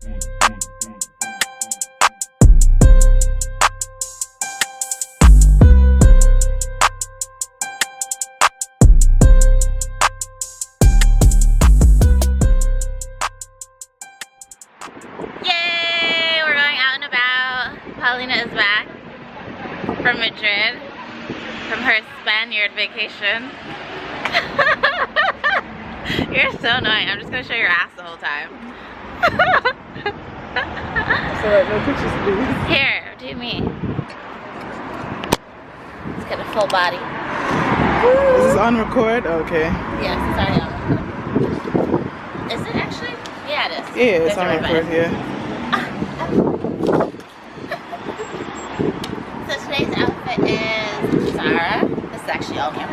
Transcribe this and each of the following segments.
Yay! We're going out and about. Paulina is back from Madrid, from her Spaniard vacation. You're so annoying. I'm just gonna show your ass the whole time. So like, no pictures, please. Here, do me. Let's get a full body. Is this on record? Okay. Yes, it's already on record. Is it actually? Yeah, it is. Yeah, it's on record, yeah. So today's outfit is Zara. This is actually all new.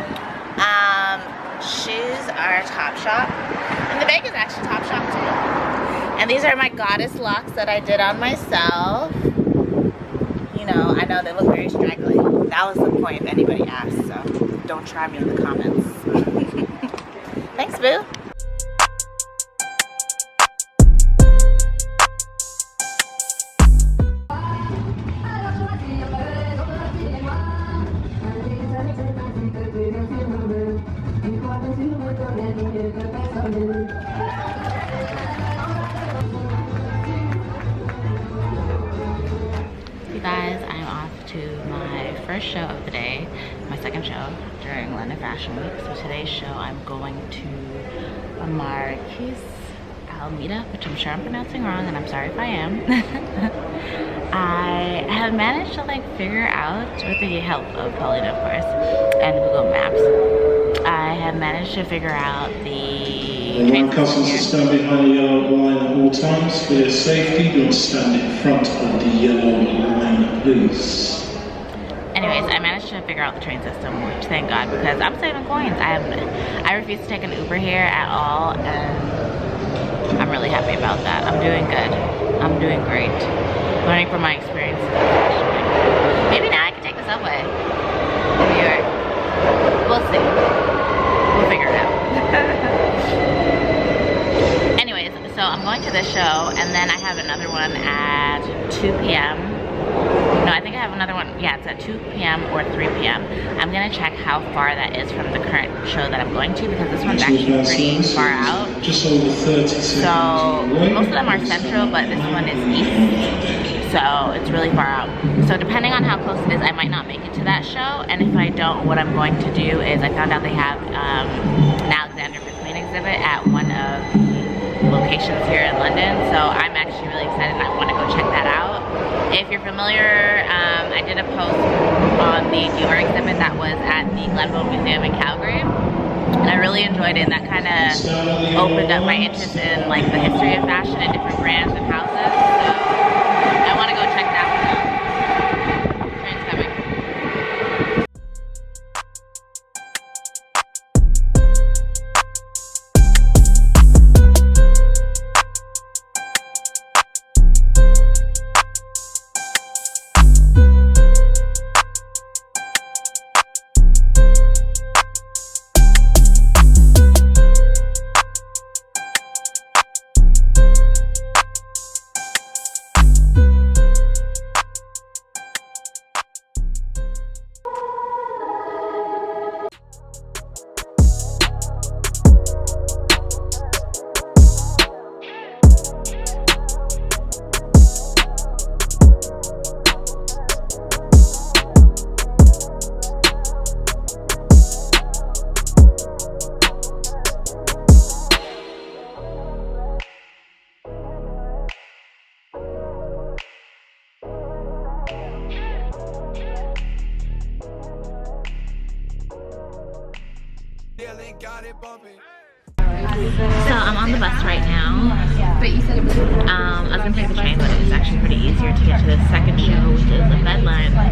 Shoes are Topshop. And the bag is actually Topshop too. And these are my goddess locks that I did on myself. You know, I know they look very straggly. That was the point if anybody asked, so don't try me in the comments. Thanks, boo. Guys, I'm off to my first show of the day, my second show during London Fashion Week. So today's show I'm going to Marques Almeida, which I'm sure I'm pronouncing wrong, and I'm sorry if I am. I have managed to like figure out, with the help of Paulina of course, and Google Maps, I have managed to figure out the train customers to stand behind the yellow line at all times. For their safety, don't stand in front of the yellow line, please. Anyways, I managed to figure out the train system, which thank God, because I'm saving coins. I refuse to take an Uber here at all, and I'm really happy about that. I'm doing good. I'm doing great. Learning from my experiences. Maybe now I can take the subway in New York. We'll see. We'll figure it out. Anyways, so I'm going to this show, and then I have another one at 2 p.m. No, I think I have another one. Yeah, it's at 2 p.m. or 3 p.m. I'm gonna check how far that is from the current show that I'm going to, because this one's actually pretty far out. Just over 30 seconds. So most of them are central, but this one is east. So it's really far out. So depending on how close it is, I might not make it to that show. And if I don't, what I'm going to do is, I found out they have an Alexander McQueen exhibit at one of the locations here in London. So I'm actually really excited and I want to go check that out. If you're familiar, I did a post on the Dior exhibit that was at the Glenville Museum in Calgary, and I really enjoyed it. And that kind of opened up my interest in like the history of fashion and different brands and houses. So I want to go check that one out. Train's coming. So I'm on the bus right now. But you said it was I was gonna take the train, but it was actually pretty easier to get to the second show, which is the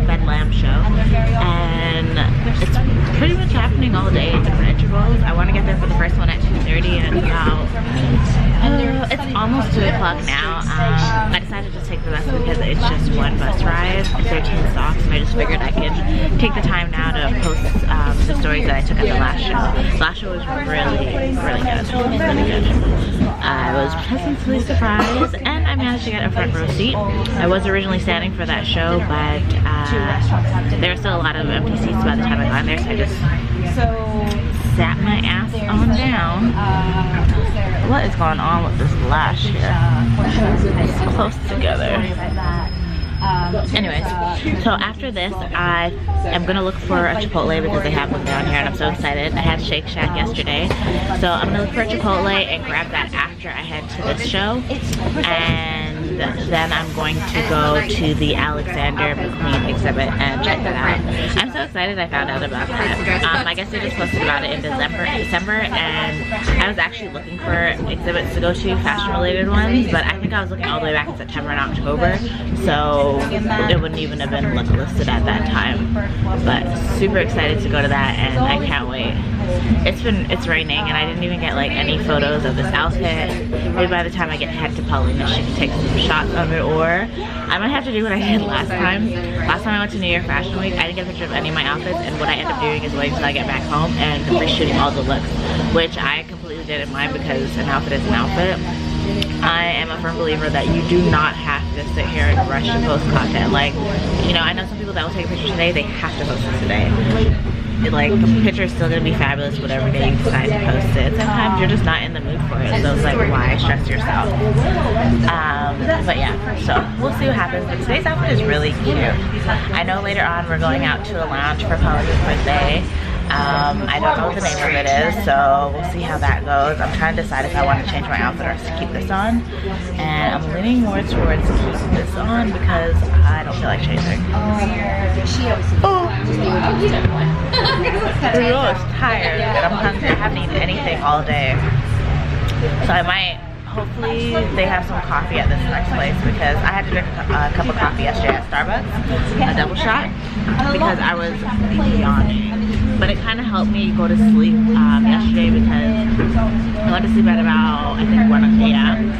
Bedlam show. And it's pretty much happening all day in different intervals. I want to get there for the first one at 2:30, and it's almost 2 o'clock now. I decided to take the bus because it's just one bus ride. It's 13 stops, and I just figured I could take the time now to post the stories that I took at the last show. The last show was really good. Really good. I was pleasantly surprised, and I managed to get a front row seat. I was originally standing for that show, but there were still a lot of empty seats by the time I got there, so I just sat my ass on down. What is going on with this lash here? It's close together. Anyways, so after this, I am gonna look for a Chipotle because they have one down here, and I'm so excited. I had Shake Shack yesterday, so I'm gonna look for a Chipotle and grab that after I head to this show, and then I'm going to go to the Alexander McQueen exhibit and check that out. I'm so excited I found out about that. I guess they just posted about it in December, and I was actually looking for exhibits to go to, fashion-related ones, but I think I was looking all the way back in September and October, so it wouldn't even have been listed at that time. But super excited to go to that, and I can't wait. It's raining, and I didn't even get like any photos of this outfit. Maybe by the time I get to head to Paulina, she can take some shots of it, or I might have to do what I did last time. Last time I went to New York Fashion Week, I didn't get a picture of any of my outfits, and what I end up doing is waiting until I get back home and reshooting all the looks, which I completely did in mine because an outfit is an outfit. I am a firm believer that you do not have to sit here and rush to post content. Like, you know, I know some people that will take a picture today, they have to post it today. Like, the picture is still gonna be fabulous whatever day you decide to post it. Sometimes you're just not in the mood for it, so it's like, why stress yourself? But yeah, so we'll see what happens. But today's outfit is really cute. I know later on we're going out to a lounge for Paulina's birthday. I don't know what the name of it is, so we'll see how that goes. I'm trying to decide if I want to change my outfit or to keep this on, and I'm leaning more towards keep this on because I don't feel like changing. Oh, the girl is tired and I'm hungry. I haven't eaten anything all day, so I might. Hopefully they have some coffee at this next place because I had to drink a cup of coffee yesterday at Starbucks, a double shot, because I was yawning. But it kind of helped me go to sleep yesterday because I went to sleep at about, I think, 1 p.m.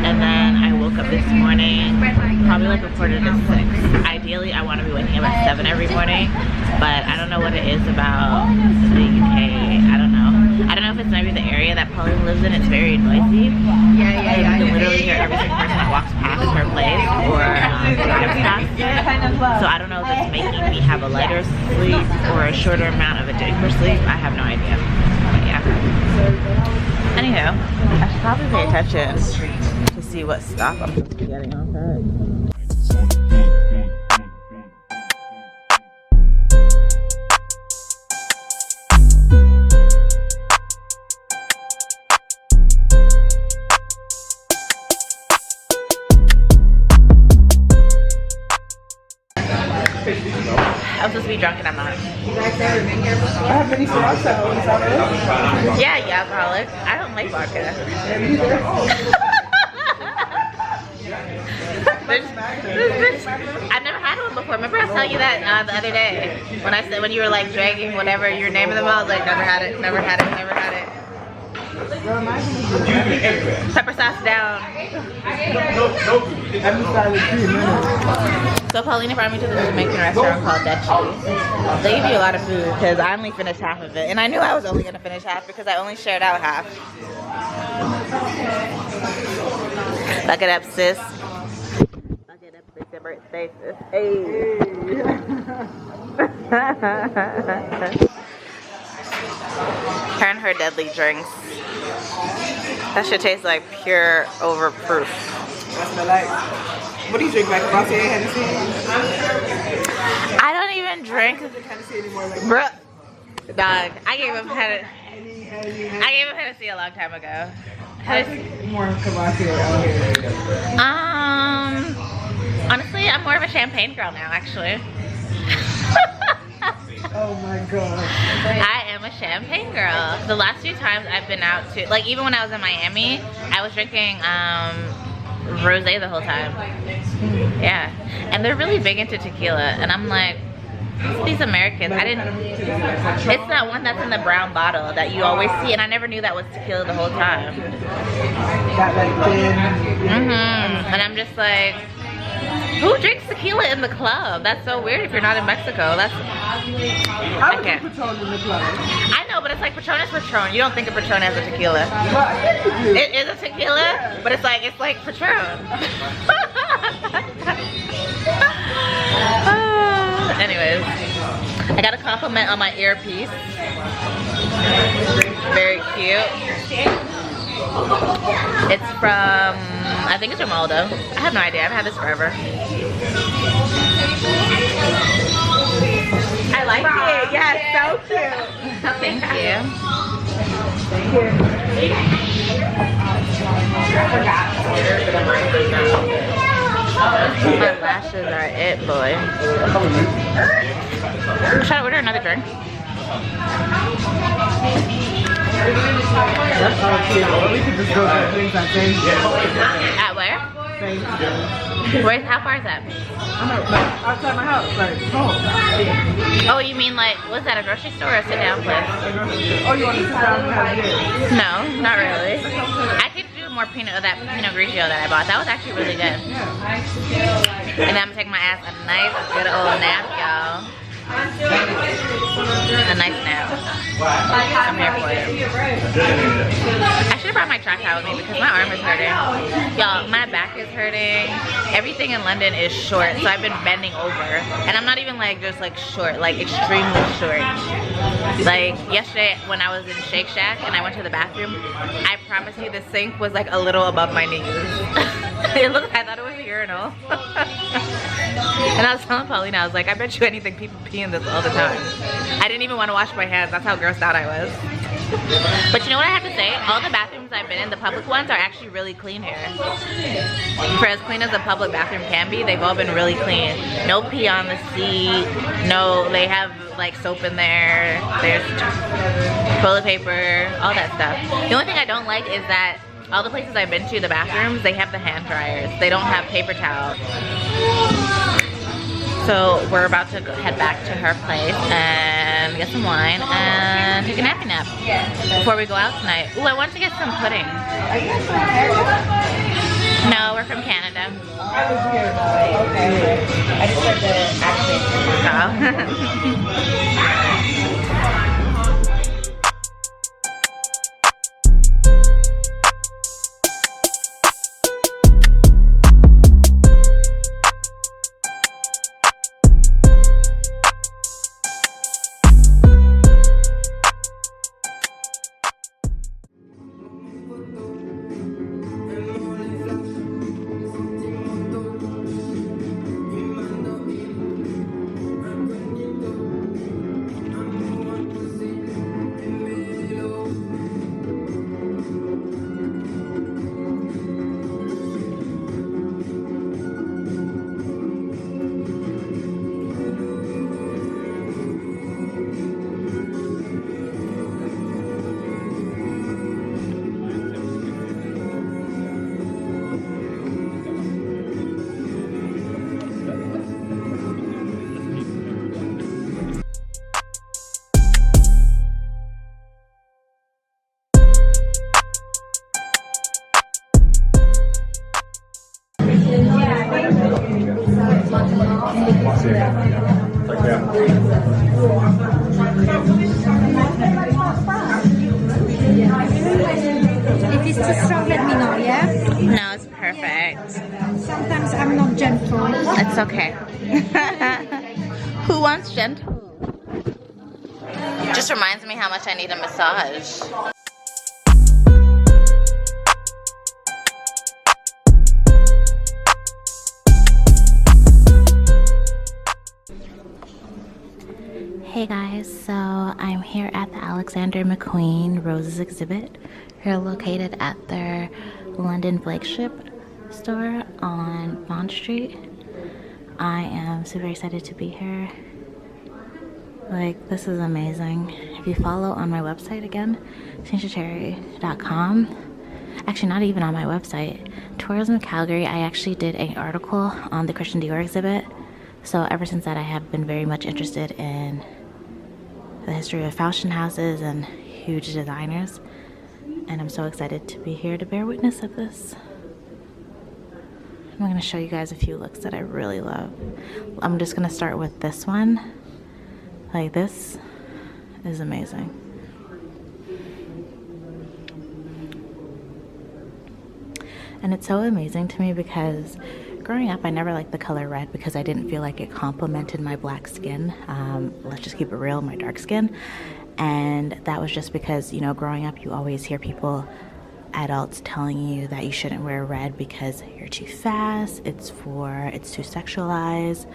And then I woke up this morning probably like a 5:45. Ideally, I want to be waking up at 7 every morning, but I don't know what it is about the UK. I don't know. I don't know if it's maybe the area that Paulina lives in. It's very noisy. You can literally hear every single person that walks past her place or drives past it. So I don't know if it's making me have a lighter sleep or a shorter amount of a deeper sleep. I have no idea. But yeah. Anywho, I should probably pay attention to see what stop I'm supposed to be getting off at. I'm supposed to be drunk and I'm not. I have many sauce at home. Yeah, alcoholic. I don't like vodka. I've never had one before. Remember I was telling you that the other day when you were like dragging whatever your name of them was, like never had it, never had it, never had it. Pepper sauce down. So Paulina brought me to this Jamaican restaurant called Dead Cheese. They give you a lot of food because I only finished half of it. And I knew I was only going to finish half because I only shared out half. Suck it up, sis. Suck it up, it's your birthday, sis. Hey. Her and her deadly drinks. That shit tastes like pure overproof. That's what I like. What do you drink, like Vautier Hennessy? I don't even drink Hennessy anymore, like bruh. Dog, I gave him Hennessy a long time ago. I think more Vautier out here. Honestly, I'm more of a champagne girl now, actually. Oh my god. I am a champagne girl. The last few times I've been out to, like even when I was in Miami, I was drinking rosé the whole time. Yeah, and they're really big into tequila, and I'm like, These Americans, I didn't, it's that one that's in the brown bottle that you always see, and I never knew that was tequila the whole time. That like thin. And I'm just like, who drinks tequila in the club? That's so weird if you're not in Mexico. That's, I can't. Patron in the club. I know, but it's like Patron is Patron. You don't think of Patron as a tequila. Well, I think you do. It is a tequila, but it's like Patron. Anyways, I got a compliment on my earpiece. Very cute. It's from, I think it's from Aldo. I have no idea, I've had this forever. I like it, yes, so cute. Thank you. My lashes are it, boy. Should I order another drink? We could just go to things I think. At where? Where's, how far is that? I'm outside my house, like home. Oh, you mean like, was that a grocery store or a sit down place? Oh, you want to sit down and have dinner? No, not really. I could do more Pinot Grigio that I bought. That was actually really good. And then I'm gonna take my ass a nice good old nap, y'all. A nice nap. I'm here for it. I should have brought my tripod with me because my arm is hurting. Y'all, my back is hurting. Everything in London is short, so I've been bending over. And I'm not even like just like short, like extremely short. Like yesterday when I was in Shake Shack and I went to the bathroom, I promise you the sink was like a little above my knees. I thought it was a urinal. And I was telling Paulina, I was like, I bet you anything people pee in this all the time. I didn't even want to wash my hands. That's how grossed out I was. But you know what I have to say? All the bathrooms I've been in, the public ones, are actually really clean here. For as clean as a public bathroom can be, they've all been really clean. No pee on the seat. No, they have like soap in there. There's toilet paper, all that stuff. The only thing I don't like is that all the places I've been to, the bathrooms, they have the hand dryers. They don't have paper towels. So we're about to head back to her place and get some wine and take a nappy nap before we go out tonight. Ooh, I want to get some pudding. Are you guys from Canada? No, we're from Canada. I was here. Okay. I just heard the accent. If it's too strong, let me know, yeah? No, it's perfect. Sometimes I'm not gentle. It's okay. Who wants gentle? Just reminds me how much I need a massage. Hey guys, so I'm here at the Alexander McQueen Roses exhibit. We're located at their London flagship store on Bond Street. I am super excited to be here. Like, this is amazing. If you follow on my website again, tanishacherry.com. Actually, not even on my website. Tourism Calgary, I actually did an article on the Christian Dior exhibit. So ever since that, I have been very much interested in the history of fashion houses and huge designers. And I'm so excited to be here to bear witness of this. I'm going to show you guys a few looks that I really love. I'm just going to start with this one. Like, this is amazing. And it's so amazing to me because growing up, I never liked the color red because I didn't feel like it complemented my black skin. Let's just keep it real, my dark skin. And that was just because, you know, growing up, you always hear people, adults, telling you that you shouldn't wear red because you're too fast, it's too sexualized,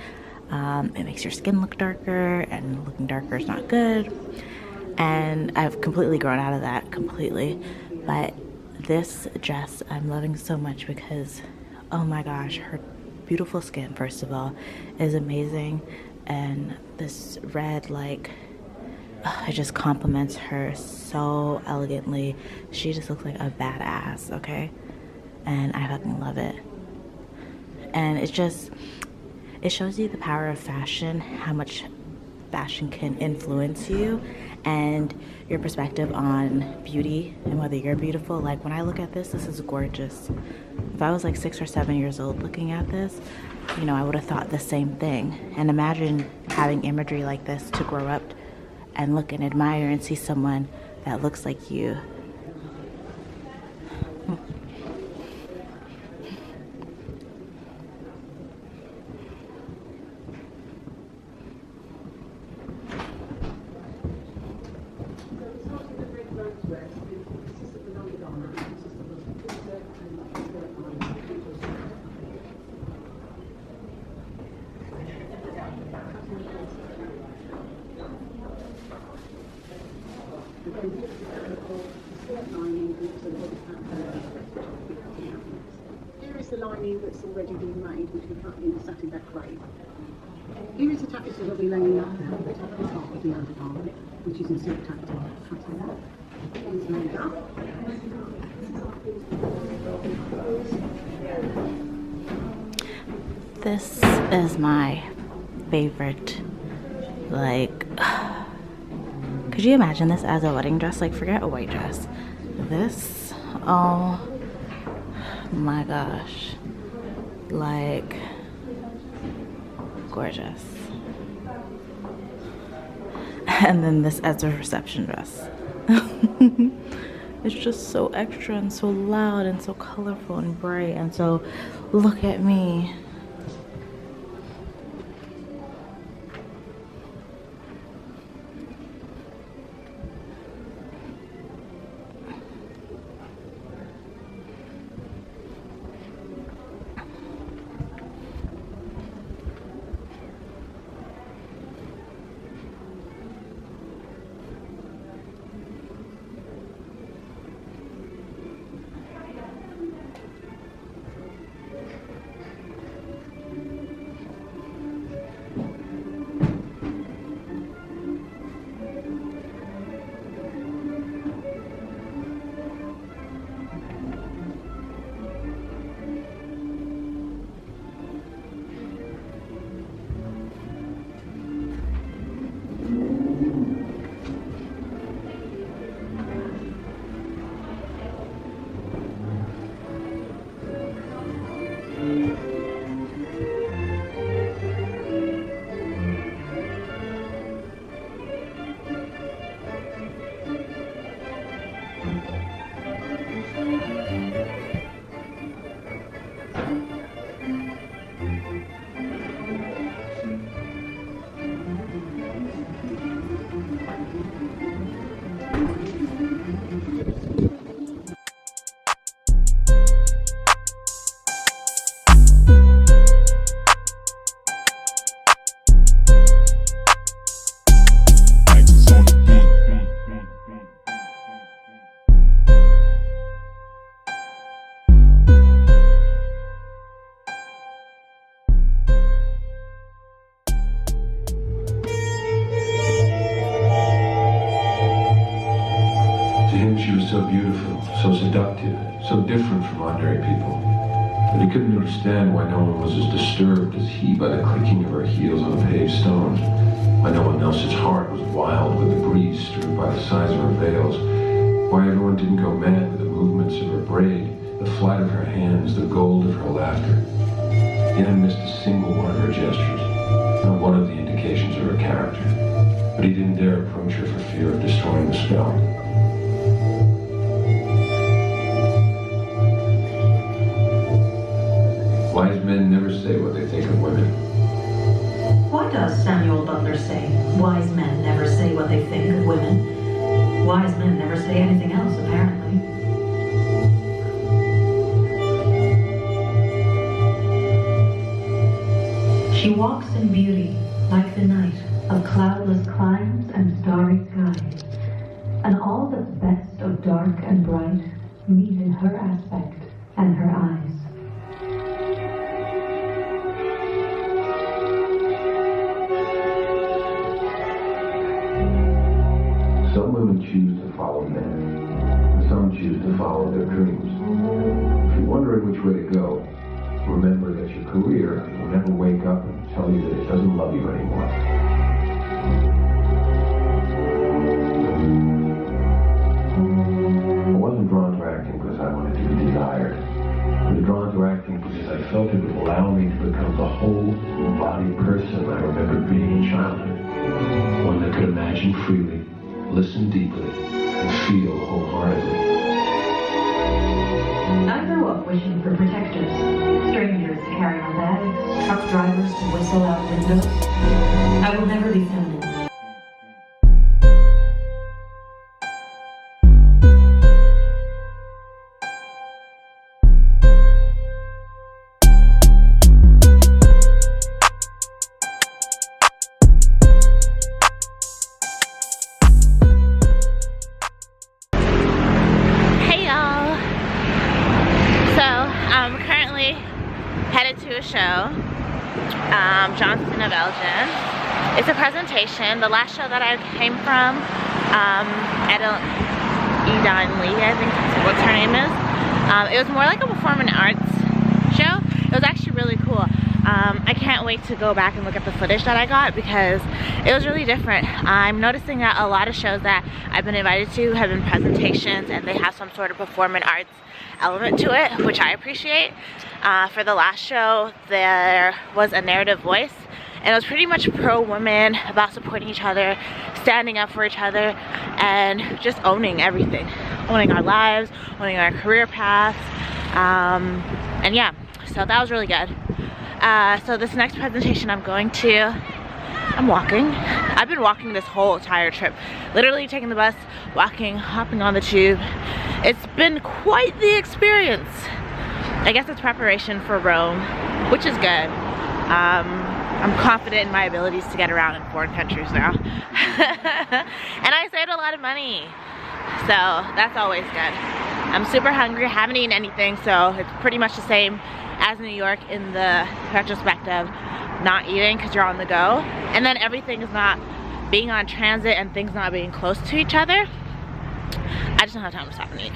it makes your skin look darker, and looking darker is not good. And I've completely grown out of that, completely. But this dress I'm loving so much because, oh my gosh, her beautiful skin, first of all, is amazing. And this red, like, it just compliments her so elegantly. She just looks like a badass, okay? And I fucking love it. And it shows you the power of fashion, how much fashion can influence you, and your perspective on beauty and whether you're beautiful. Like, when I look at this is gorgeous. If I was like 6 or 7 years old looking at this, you know, I would have thought the same thing. And imagine having imagery like this to grow up and look and admire and see someone that looks like you. Here is the lining that's already been made, which we cut in the satin back grade. Here is the tapestry that we lay in at the top of the undergarment, which is in silk tactile cutting. It's laid up. This is my favorite. Like, could you imagine this as a wedding dress? Like, forget a white dress. This, oh my gosh, like, gorgeous. And then this as a reception dress. It's just so extra and so loud and so colorful and bright, and so look at me. So beautiful, so seductive, so different from ordinary people. but he couldn't understand why no one was as disturbed as he by the clicking of her heels on paved stones, why no one else's heart was wild with the breeze stirred by the size of her veils, why everyone didn't go mad with the movements of her braid, the flight of her hands, the gold of her laughter. He hadn't missed a single one of her gestures, not one of the indications of her character, but he didn't dare approach her for fear of destroying the spell. Wise men never say what they think of women. Why does Samuel Butler say, wise men never say what they think of women? Wise men never say anything else, apparently. She walks in beauty, like the night, of cloudless climes and starry skies. And all that's best of dark and bright meet in her aspect and her eyes. Some women choose to follow men, and some choose to follow their dreams. If you're wondering which way to go, remember that your career will never wake up and tell you that it doesn't love you anymore. I wasn't drawn to acting because I wanted to be desired. I was drawn to acting because I felt it would allow me to become the whole body person I remembered being in childhood. One that could imagine freely, listen deeply, and feel wholeheartedly. I grew up wishing for protectors, strangers to carry my bags, truck drivers to whistle out windows. I will never be feminine. Johnstons of Elgin. It's a presentation. The last show that I came from, Edeline Lee, I think that's what her name is. It was more like a performing arts show. It was actually really cool. I can't wait to go back and look at the footage that I got because it was really different. I'm noticing that a lot of shows that I've been invited to have been presentations and they have some sort of performing arts element to it, which I appreciate. For the last show, there was a narrative voice, and it was pretty much pro-women, about supporting each other, standing up for each other, and just owning everything. Owning our lives, owning our career paths, and yeah, so that was really good. So this next presentation I'm going to, I'm walking. I've been walking this whole entire trip. Literally taking the bus, walking, hopping on the tube. It's been quite the experience. I guess it's preparation for Rome, which is good. I'm confident in my abilities to get around in foreign countries now. And I saved a lot of money. So that's always good. I'm super hungry, I haven't eaten anything, so it's pretty much the same as New York in the retrospect of not eating because you're on the go. And then everything is not being on transit and things not being close to each other. I just don't have time to stop and eat.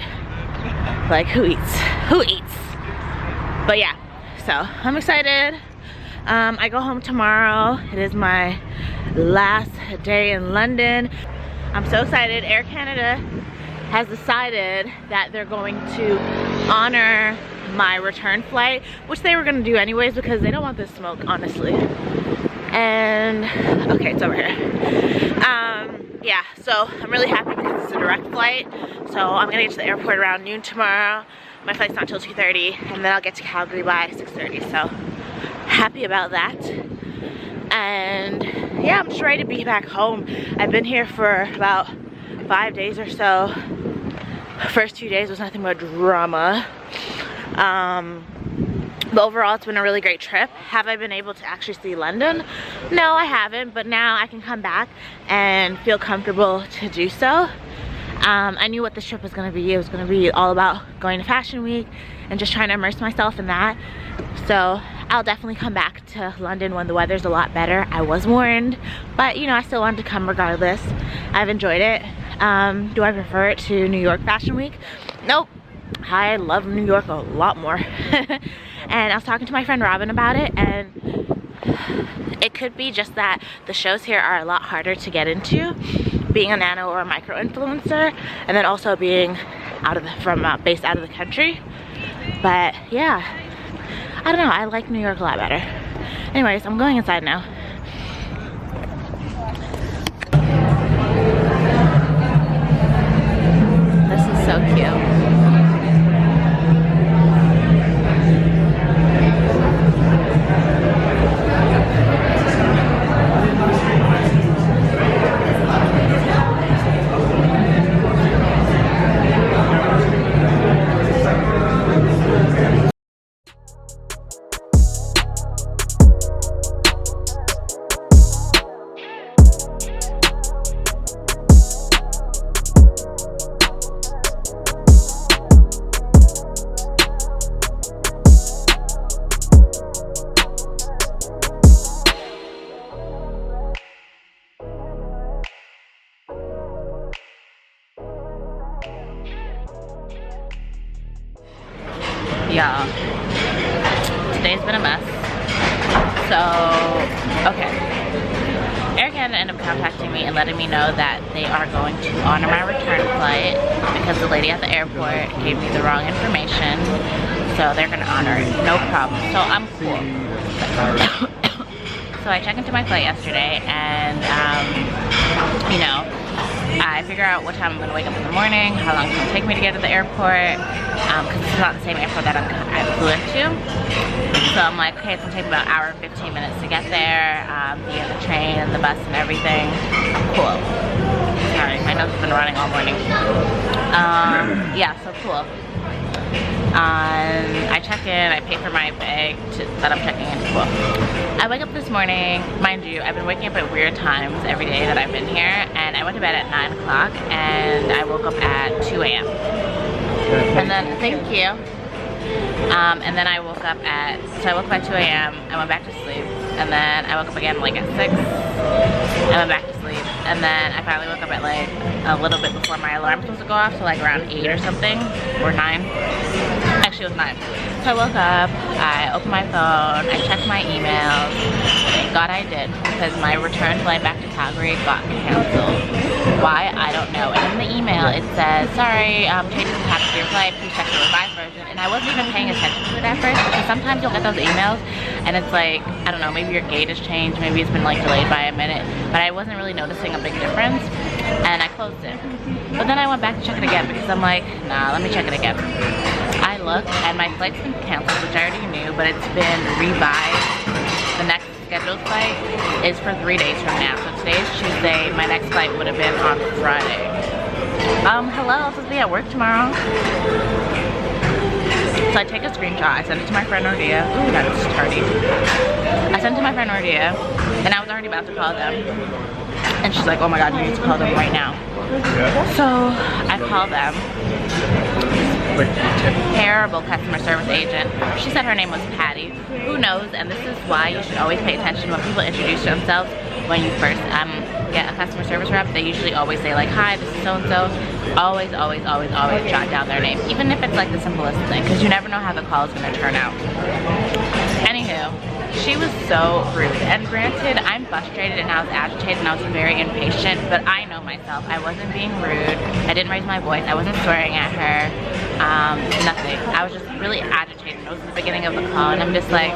Like, who eats? Who eats? But yeah, so I'm excited. I go home tomorrow. It is my last day in London. I'm so excited. Air Canada has decided that they're going to honor my return flight, which they were gonna do anyways because they don't want this smoke, honestly. And okay, it's over here. Yeah, so I'm really happy because it's a direct flight. So I'm gonna get to the airport around noon tomorrow. My flight's not till 2:30, and then I'll get to Calgary by 6:30. So happy about that. And yeah, I'm just ready to be back home. I've been here for about 5 days or so. First 2 days was nothing but drama. But overall, it's been a really great trip. Have I been able to actually see London? No, I haven't, but now I can come back and feel comfortable to do so. I knew what this trip was gonna be. It was gonna be all about going to Fashion Week and just trying to immerse myself in that. So I'll definitely come back to London when the weather's a lot better. I was warned, but you know, I still wanted to come regardless. I've enjoyed it. Do I prefer it to New York Fashion Week? Nope. I love New York a lot more. And I was talking to my friend Robin about it, and it could be just that the shows here are a lot harder to get into, being a nano or a micro influencer, and then also being based out of the country. But yeah, I don't know, I like New York a lot better. Anyways, I'm going inside now. This is so cute. Y'all, today's been a mess. So, okay. Air Canada ended up contacting me and letting me know that they are going to honor my return flight because the lady at the airport gave me the wrong information. So they're gonna honor it, no problem. So I'm cool. So I checked into my flight yesterday, and you know, I figure out what time I'm gonna wake up in the morning, how long it's gonna take me to get to the airport, because this is not the same airport that I flew into. So I'm like, okay, it's gonna take me about an hour and 15 minutes to get there, via the train and the bus and everything. Cool. Sorry, my nose has been running all morning. Yeah, so cool. I check in, I pay for my bag that I'm checking in. Cool. I wake up this morning, mind you, I've been waking up at weird times every day that I've been here, and I went to bed at 9 o'clock and I woke up at 2 a.m. And then, thank you. And then I woke up at 2 a.m. I went back to sleep, and then I woke up again like at 6, I went back to sleep, and then I finally woke up at like a little bit before my alarm was supposed to go off, so like around 8 or something, or 9. Actually, it was 9. So I woke up, I opened my phone, I checked my emails. Thank God I did, because my return flight back to Calgary got canceled. Why? I don't know. And in the email it says, sorry, changes have happened to your flight, please check the revised version. And I wasn't even paying attention to it at first, because sometimes you'll get those emails and it's like, I don't know, maybe your gate has changed, maybe it's been like delayed by a minute, but I wasn't really noticing a big difference, and I closed it. But then I went back to check it again, because I'm like, nah, let me check it again. I looked, and my flight's been canceled, which I already knew, but it's been revised. The next scheduled flight is for 3 days from now. So today is Tuesday, my next flight would have been on Friday. Hello, I'm supposed to be at work tomorrow. So I take a screenshot, I send it to my friend Ordia. Ooh, that's tardy. I sent it to my friend Ordia, and I was already about to call them. And she's like, oh my God, you need to call them right now. So I call them. Terrible customer service agent. She said her name was Patty. Who knows? And this is why you should always pay attention when people introduce themselves. When you first get a customer service rep, they usually always say like, hi, this is so-and-so. Always, always, always, always jot down their name, even if it's like the simplest thing, because you never know how the call is going to turn out. Anywho, she was so rude, and granted, I'm frustrated and I was agitated and I was very impatient, but I know myself. I wasn't being rude, I didn't raise my voice, I wasn't swearing at her, nothing. I was just really agitated. It was the beginning of the call, and I'm just like,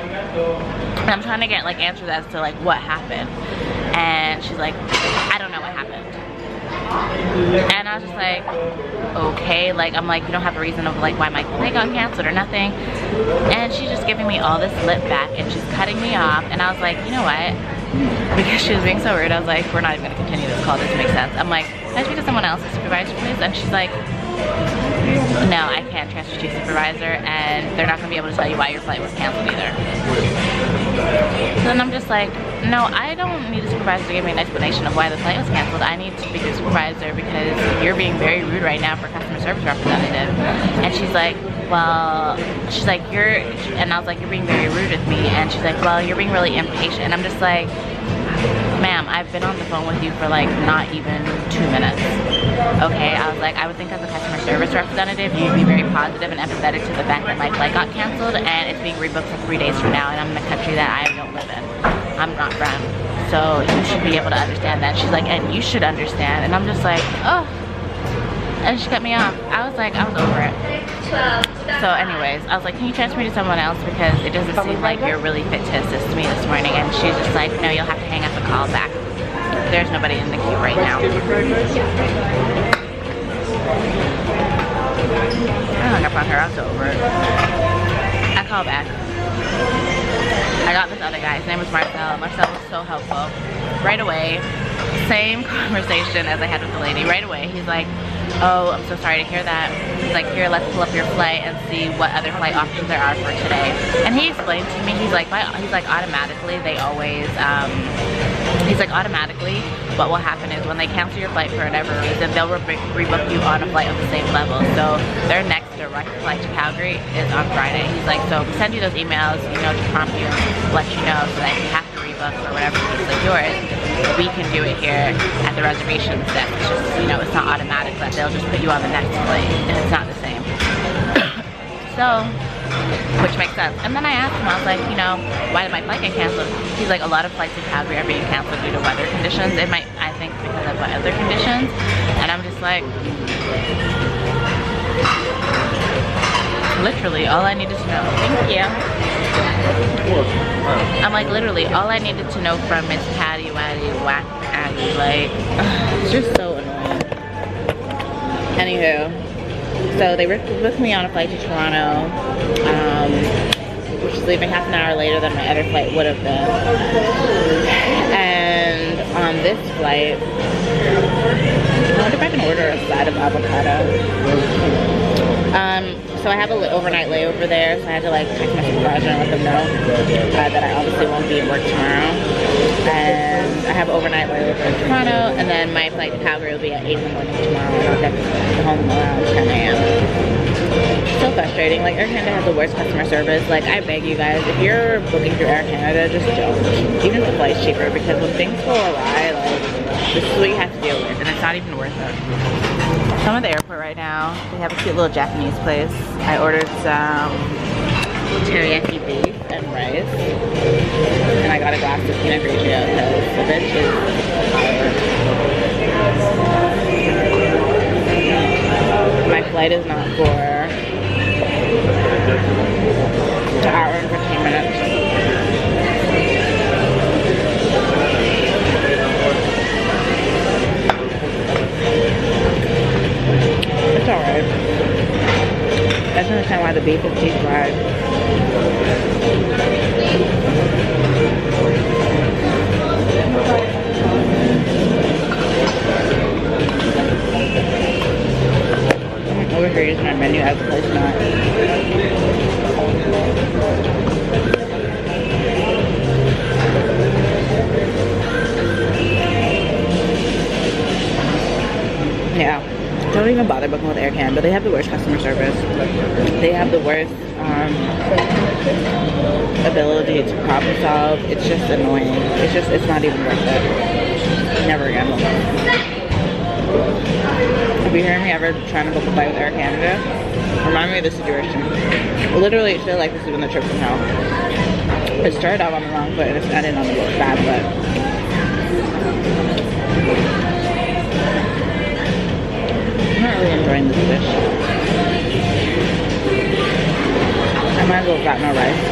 I'm trying to get like answers as to like what happened, and she's like, I don't know what happened. And I was just like, okay, like, I'm like, you don't have a reason of like why my flight got canceled or nothing. And she's just giving me all this lip back, and she's cutting me off, and I was like, you know what, because she was being so rude, I was like, we're not even gonna continue this call, this makes sense. I'm like, can I speak to someone else, a supervisor please? And she's like, no, I can't transfer you to a supervisor, and they're not gonna be able to tell you why your flight was canceled either. So then I'm just like, no, I don't need a supervisor to give me an explanation of why the flight was canceled. I need to speak to a supervisor because you're being very rude right now for a customer service representative. And she's like, well, she's like, and I was like, you're being very rude with me. And she's like, well, you're being really impatient. And I'm just like, ma'am, I've been on the phone with you for like not even 2 minutes. Okay, I was like, I would think as a customer service representative, you'd be very positive and empathetic to the fact that my flight got canceled and it's being rebooked for 3 days from now, and I'm in a country that I don't live in. I'm not from. So you should be able to understand that. She's like, and you should understand. And I'm just like, oh. And she cut me off. I was like, I was over it. So anyways, I was like, can you transfer me to someone else, because it doesn't seem like you're really fit to assist me this morning. And she's just like, no, you'll have to hang up and call back. There's nobody in the queue right now. I hung up on her. I was over it. I called back. I got this other guy. His name was Marcel. Marcel was so helpful. Right away, same conversation as I had with the lady. Right away, he's like, oh, I'm so sorry to hear that. He's like, here, let's pull up your flight and see what other flight options there are for today. And he explained to me, he's like automatically, they always, he's like, automatically, what will happen is when they cancel your flight for whatever reason, they'll rebook you on a flight of the same level. So their next direct flight to Calgary is on Friday. He's like, so we send you those emails, you know, to prompt you, let you know, so that if you have to rebook for whatever case like yours, we can do it here at the reservation desk. It's just, you know, it's not automatic, but they'll just put you on the next flight if it's not the same. So, which makes sense. And then I asked him, I was like, you know, why did my flight get canceled? He's like, a lot of flights in Calgary are being canceled due to weather conditions. It might, I think, because of weather conditions. And I'm just like, literally, all I needed to know. Thank you. I'm like, literally, all I needed to know from Miss Patty Waddy Whack Aggie, like, it's just so annoying. Anywho, so they booked me on a flight to Toronto, which is leaving half an hour later than my other flight would have been. And on this flight, I wonder if I can order a side of avocado. So I have an overnight layover there, so I had to like text my supervisor and let them know that I obviously won't be at work tomorrow. And I have an overnight layover in Toronto, and then my flight to Calgary will be at 8 in the morning tomorrow, and I'll get home around 10 a.m. So frustrating. Like, Air Canada has the worst customer service. Like, I beg you guys, if you're booking through Air Canada, just don't. Even if the flight's cheaper, because when things go awry, like, this is what you have to deal with, and it's not even worth it. So I'm at the airport right now. They have a cute little Japanese place. I ordered some teriyaki beef and rice, and I got a glass of Pinot Grigio because the bitch is fire. My flight is not for an hour and 15 minutes. It's alright. I don't understand why the beef is deep fried. I'm over here using my menu as a placemat. Yeah. Don't even bother booking with Air Canada. They have the worst customer service. They have the worst ability to problem solve. It's just annoying. It's not even worth it. Never again. If you hear me ever trying to book a flight with Air Canada, remind me of this situation. Literally, I feel like this has been the trip from hell. It started out on the wrong foot and it's ended on the bad foot. I'm not really enjoying this dish. I might as well have got no rice.